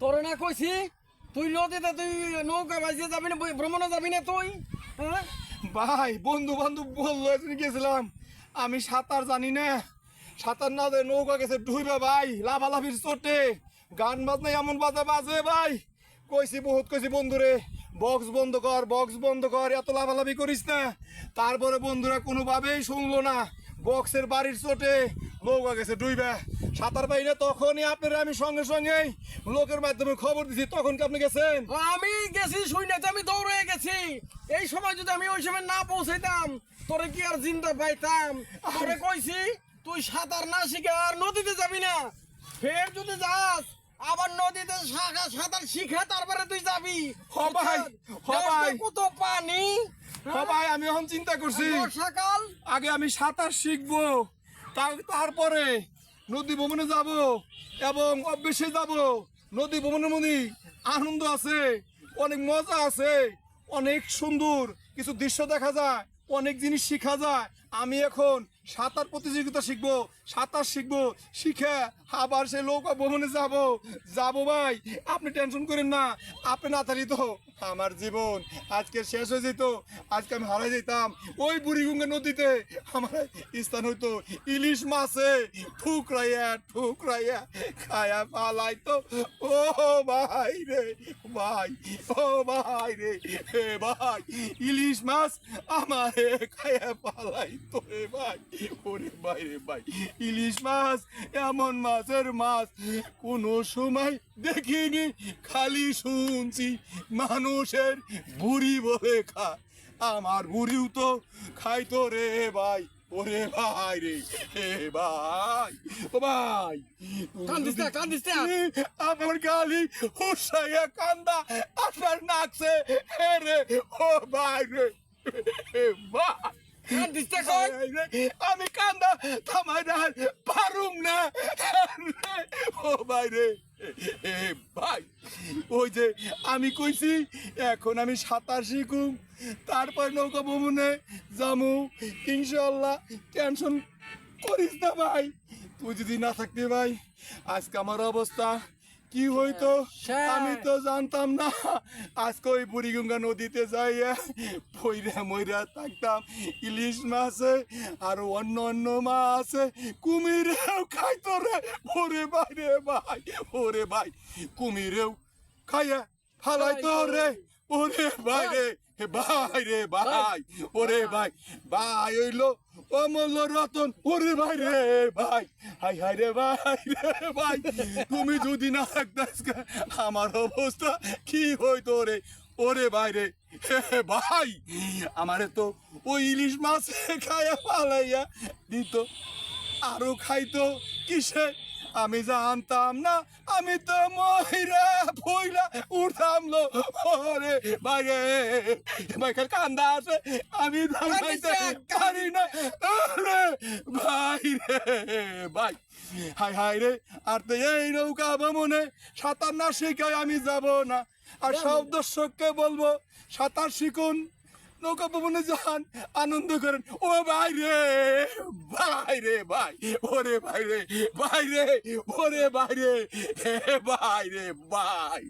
তোরে না কইছি তুই নদীতে তুই নৌকা ভাসিয়ে যাবি না, ভ্রমণে যাবি না তুই? হ্যাঁ ভাই বন্ধু বান্ধব বললো এদিন গেছিলাম, আমি সাঁতার জানি না, সাঁতার না যায় নৌকা গেছে ডুইবে ভাই, লাফালাফির চোটে গান বাজনা এমন বাজে বাজে ভাই। কইছি বহুত কইছি বন্ধুরে বক্স বন্ধ কর, বক্স বন্ধ কর, এত লাফালাফি করিস না। তারপরে বন্ধুরা কোনোভাবেই শুনলো না, বক্সের বাড়ির চোটে নৌকা গেছে ডুইবে, সাঁতার পাই না। তখনই আপনারা আমি সঙ্গে সঙ্গেই লোকের মাধ্যমে খবর দিছি। তখন কি আপনি গেছেন? আমি গেছি শুই না, আমি দৌড়ে গেছি। এই সময় যদি আমি ওই সময় না পৌঁছাইতাম তোরে কি আর জিন্দা পাইতাম? তোরে কইছি তুই সাঁতার না শিখে আর নদীতে যাবি না, ফের যদি যাস আবার নদীতে সাঁতার শিখে তারপরে তুই যাবি। ভাই, ভাই। কত পানি ভাই আমি এখন চিন্তা করছি বর্ষাকাল, আগে আমি সাঁতার শিখবো, তারপরে নদী ভ্রমণে যাব এবং অভ্যেসে যাব। নদী ভ্রমণের মধ্যে আনন্দ আছে, অনেক মজা আছে, অনেক সুন্দর কিছু দৃশ্য দেখা যায়, অনেক জিনিস শেখা যায়। আমি এখন সাঁতার প্রতিযোগিতা শিখবো, সাঁতার শিখবো, শিখে আবার সে নৌকা ভ্রমণে যাবো ভাই। আপনি টেনশন করেন না, আপনি না থাকলে তো আমার জীবন আজকে শেষ হয়ে যেত, আজকে আমি হারাই যেতাম। ওই বুড়িগঙ্গা নদীতে আমার স্থান হইতো, ইলিশ মাছে ঠুকরাইয়া ঠুকরাইয়া খায়া পালাই তো। ও ভাই রে ভাই, ও ভাই রে হে ভাই, ইলিশ মাছ আমারে খায়া পালাই তো রে ভাই। ওরে ভাই রে ভাই, ইলিশ মাছ এমন মাছের মাছ কোনো সময় দেখিনি, খালি শুনছি মানুষের বুড়ি বলে খা, আমার বুড়িও তো খাইতো রে ভাই। ওরে ভাই রে হে ভাই, ও ভাই কান্দিস না, কান্দিস না। আমার গালি হুসাইয়া কান্দা আপনার নাকছে হে রে, ও ভাই রে হে ভাই। কান্দিস না কই? আমি কান্দা থামাই না পারুম না ও ভাই রে এ ভাই। ওই যে আমি কইছি এখন আমি সাঁতার শিখুম, তারপর নৌকা ভ্রমণে যামু ইনশাল্লাহ। টেনশন করিস না ভাই, তুই যদি না থাকতে ভাই আজকে আমার অবস্থা কি হইতো আমি তো জানতাম না। আজকে ওই বুড়িগঙ্গা নদীতে যাইয়া পইরা মইরা থাকতাম। ইলিশ মাছে আর অন্য অন্য মাছ আছে, কুমিরেও খাইতো রে। ওরে ভাই রে ভাই, ওরে ভাই কুমিরেও খাইয়া ফালাইতো রে। ওরে ভাই রে ভাই রে ভাই, ওরে ভাই ভাই হইলো অমূল্য রতন। ওরে ভাই রে ভাই, হাই হাই রে ভাই রে ভাই, তুমি যদি না থাকতাস আমার অবস্থা কি হইতো রে। ওরে ভাই রে ভাই, আমারে তো ওই ইলিশ মাছ খাইয়া পালাইয়া দিত, আরো খাইতো কিসে আমি জানতাম না, আমি তো মহিরা ফইলা উঠতাম লো। ওরে ভাই রে ভাই, কান্দা আছে আমি পারি না রে ভাই রে ভাই, হাই হাই রে। আর তো এই নৌকা ভ্রমণে সাঁতার না শিখায় আমি যাব না। আর সব দর্শককে বলবো সাঁতার শিখুন, নৌকা ভ্রমণে যান, আনন্দ করেন। ও ভাই রে ভাই রে ভাই, ওরে ভাই রে ভাই রে, ওরে ভাই রে ভাই রে ভাই।